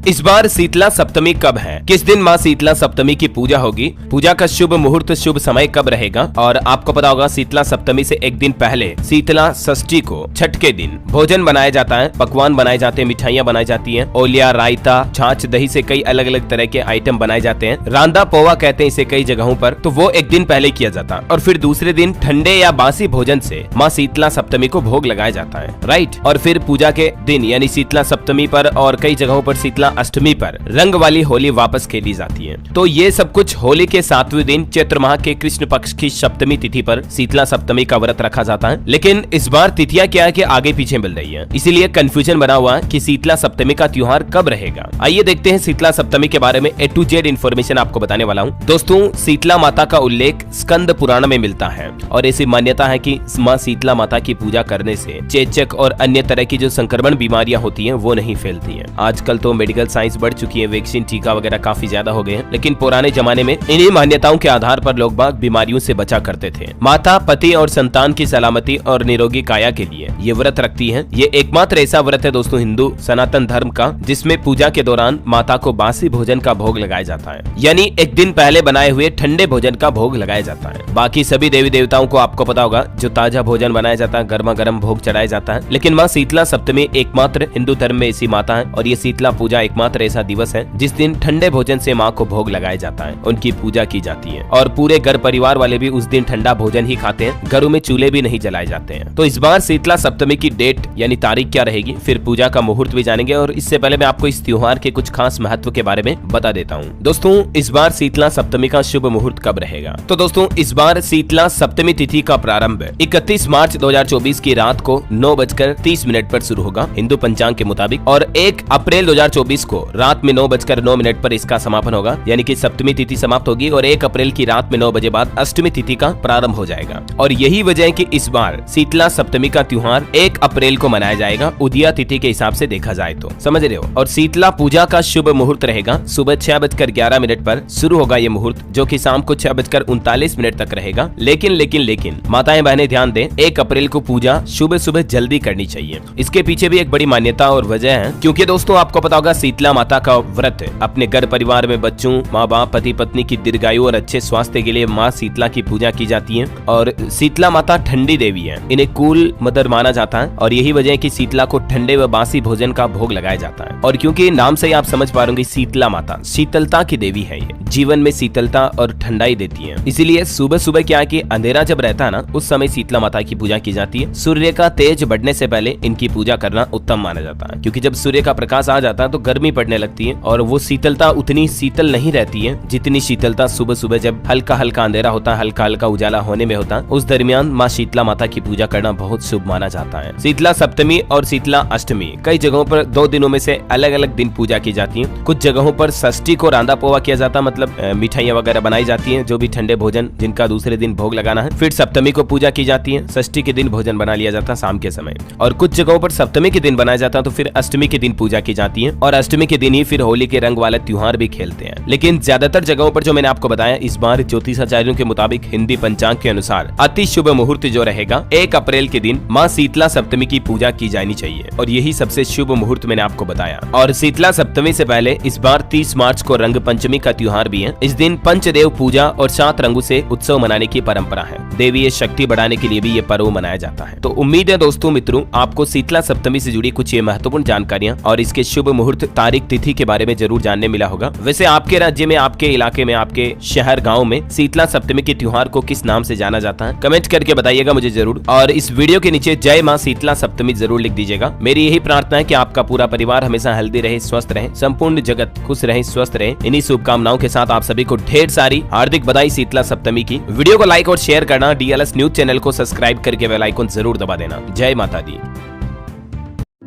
इस बार शीतला सप्तमी कब है, किस दिन माँ शीतला सप्तमी की पूजा होगी, पूजा का शुभ मुहूर्त शुभ समय कब रहेगा। और आपको पता होगा शीतला सप्तमी से एक दिन पहले शीतला षष्ठी को छठ के दिन भोजन बनाया जाता है, पकवान बनाए जाते हैं, मिठाइयाँ बनाई जाती हैं, ओलिया, रायता, छाछ, दही से कई अलग अलग तरह के आइटम बनाए जाते हैं। रांदा पोवा कहते हैं इसे कई जगहों पर, तो वो एक दिन पहले किया जाता है और फिर दूसरे दिन ठंडे या बासी भोजन से माँ शीतला सप्तमी को भोग लगाया जाता है, राइट। और फिर पूजा के दिन यानी शीतला सप्तमी पर और कई जगहों पर शीतला अष्टमी पर रंग वाली होली वापस खेली जाती है। तो ये सब कुछ होली के 7वें दिन चैत्र माह के कृष्ण पक्ष की सप्तमी तिथि पर शीतला सप्तमी का व्रत रखा जाता है। लेकिन इस बार तिथियां क्या है कि आगे पीछे मिल रही है, इसीलिए कंफ्यूजन बना हुआ है कि शीतला सप्तमी का त्योहार कब रहेगा। आइए देखते हैं शीतला सप्तमी के बारे में A to Z इन्फॉर्मेशन आपको बताने वाला हूँ। दोस्तों, शीतला माता का उल्लेख स्कंद पुराण में मिलता है और ऐसी मान्यता है कि माँ शीतला माता की पूजा करने से चेचक और अन्य तरह की जो संक्रमण बीमारियां होती हैं वो नहीं फैलती हैं। आजकल तो मेडिकल साइंस बढ़ चुकी है, वैक्सीन, टीका वगैरह काफी ज्यादा हो गए हैं, लेकिन पुराने जमाने में इन्हीं मान्यताओं के आधार पर लोग बाग बीमारियों से बचा करते थे। माता, पति और संतान की सलामती और निरोगी काया के लिए ये व्रत रखती है। ये एकमात्र ऐसा व्रत है दोस्तों हिंदू सनातन धर्म का जिसमें पूजा के दौरान माता को बासी भोजन का भोग लगाया जाता है, यानी एक दिन पहले बनाए हुए ठंडे भोजन का भोग लगाया जाता है। बाकी सभी देवी देवताओं को आपको पता होगा जो ताजा भोजन बनाया जाता है, गर्मा गर्म भोग चढ़ाया जाता है। लेकिन माँ शीतला सप्तमी एकमात्र हिंदू धर्म में ऐसी माता है और ये शीतला पूजा एकमात्र ऐसा दिवस है जिस दिन ठंडे भोजन से माँ को भोग लगाया जाता है, उनकी पूजा की जाती है और पूरे घर परिवार वाले भी उस दिन ठंडा भोजन ही खाते हैं, घरों में चूल्हे भी नहीं जलाए जाते हैं। तो इस बार शीतला सप्तमी की डेट यानी तारीख क्या रहेगी, फिर पूजा का मुहूर्त भी जानेंगे और इससे पहले मैं आपको इस त्योहार के कुछ खास महत्व के बारे में बता देता हूँ। दोस्तों, इस बार शीतला सप्तमी का शुभ मुहूर्त कब रहेगा, तो दोस्तों इस बार शीतला सप्तमी तिथि का प्रारंभ 31 मार्च 2024 की रात को 9:30 पर शुरू होगा हिंदू पंचांग के मुताबिक और 1 अप्रैल 2024 को रात में 9:09 पर इसका समापन होगा, यानी कि सप्तमी तिथि समाप्त होगी और 1 अप्रैल की रात में 9 बजे बाद अष्टमी तिथि का प्रारंभ हो जाएगा। और यही वजह है कि इस बार शीतला सप्तमी का त्योहार 1 अप्रैल को मनाया जाएगा, उदया तिथि के हिसाब से देखा जाए तो, समझ रहे हो। और शीतला पूजा का शुभ मुहूर्त रहेगा सुबह 6:11 पर शुरू होगा ये मुहूर्त, जो कि शाम को 6:39 तक रहेगा। लेकिन माताएं बहनें ध्यान दें, 1 अप्रैल को पूजा सुबह सुबह जल्दी करनी चाहिए। इसके पीछे भी एक बड़ी मान्यता और वजह है, क्योंकि दोस्तों आपको पता होगा शीतला माता का व्रत अपने घर परिवार में बच्चों, माँ बाप, पति पत्नी की दीर्घायु और अच्छे स्वास्थ्य के लिए माँ शीतला की पूजा की जाती है। और शीतला माता ठंडी देवी है, इन्हें कूल मदर माना जाता है और यही वजह है कि शीतला को ठंडे व बासी भोजन का भोग लगाया जाता है। और क्योंकि नाम से ही आप समझ पा रहे होंगे शीतला माता शीतलता की देवी है, ये जीवन में शीतलता और ठंडाई देती है। इसीलिए सुबह सुबह क्या है कि अंधेरा जब रहता है ना, उस समय शीतला माता की पूजा की जाती है। सूर्य का तेज बढ़ने से पहले इनकी पूजा करना उत्तम माना जाता है, क्योंकि जब सूर्य का प्रकाश आ जाता है तो गर्मी पड़ने लगती है और वो शीतलता उतनी शीतल नहीं रहती है जितनी शीतलता सुबह सुबह जब हल्का हल्का अंधेरा होता है, हल्का हल्का उजाला होने में होता है, उस दरमियान माँ शीतला माता की पूजा करना बहुत शुभ माना जाता है। शीतला सप्तमी और शीतला अष्टमी कई जगहों पर 2 दिनों में से अलग अलग दिन पूजा की जाती है। कुछ जगहों पर षष्ठी को रांदा पोवा किया जाता है, मतलब मिठाइयाँ वगैरह बनाई जाती हैं, जो भी ठंडे भोजन जिनका दूसरे दिन भोग लगाना है। फिर सप्तमी को पूजा की जाती है, षष्ठी के दिन भोजन बना लिया जाता है शाम के समय। और कुछ जगहों पर सप्तमी के दिन बनाया जाता है, तो फिर अष्टमी के दिन पूजा की जाती है और अष्टमी के दिन ही फिर होली के रंग वाले त्योहार भी खेलते हैं। लेकिन ज्यादातर जगहों पर जो मैंने आपको बताया, इस बार ज्योतिषाचार्यों के मुताबिक हिंदी पंचांग के अनुसार अति शुभ मुहूर्त जो रहेगा 1 अप्रैल के दिन माँ शीतला सप्तमी की पूजा की जानी चाहिए और यही सबसे शुभ मुहूर्त मैंने आपको बताया। और शीतला सप्तमी से पहले इस बार 30 मार्च को रंग पंचमी का त्योहार भी है। इस दिन पंचदेव पूजा और 7 रंगों से उत्सव मनाने की परंपरा है। देवी शक्ति बढ़ाने के लिए भी ये पर्व मनाया जाता है। तो उम्मीद है दोस्तों मित्रों आपको शीतला सप्तमी से जुड़ी कुछ ये महत्वपूर्ण जानकारियां और इसके शुभ मुहूर्त, तारीख, तिथि के बारे में जरूर जानने मिला होगा। वैसे आपके राज्य में, आपके इलाके में, आपके शहर गाँव में शीतला सप्तमी के त्योहार को किस नाम से जाना जाता है, कमेंट करके बताइएगा मुझे जरूर। और इस वीडियो के नीचे जय माँ शीतला सप्तमी जरूर लिख दीजिएगा। मेरी यही प्रार्थना है कि आपका पूरा परिवार हमेशा हेल्दी रहे, स्वस्थ रहे, संपूर्ण जगत खुश रहे, स्वस्थ रहे। इन्हीं शुभकामनाओं के साथ आप सभी को ढेर सारी हार्दिक बधाई शीतला सप्तमी की। वीडियो को लाइक और शेयर करना, DLS न्यूज चैनल को सब्सक्राइब करके बेल आइकन जरूर दबा देना। जय माता दी।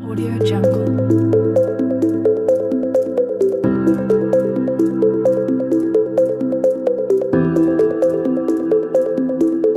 Audio Jungle।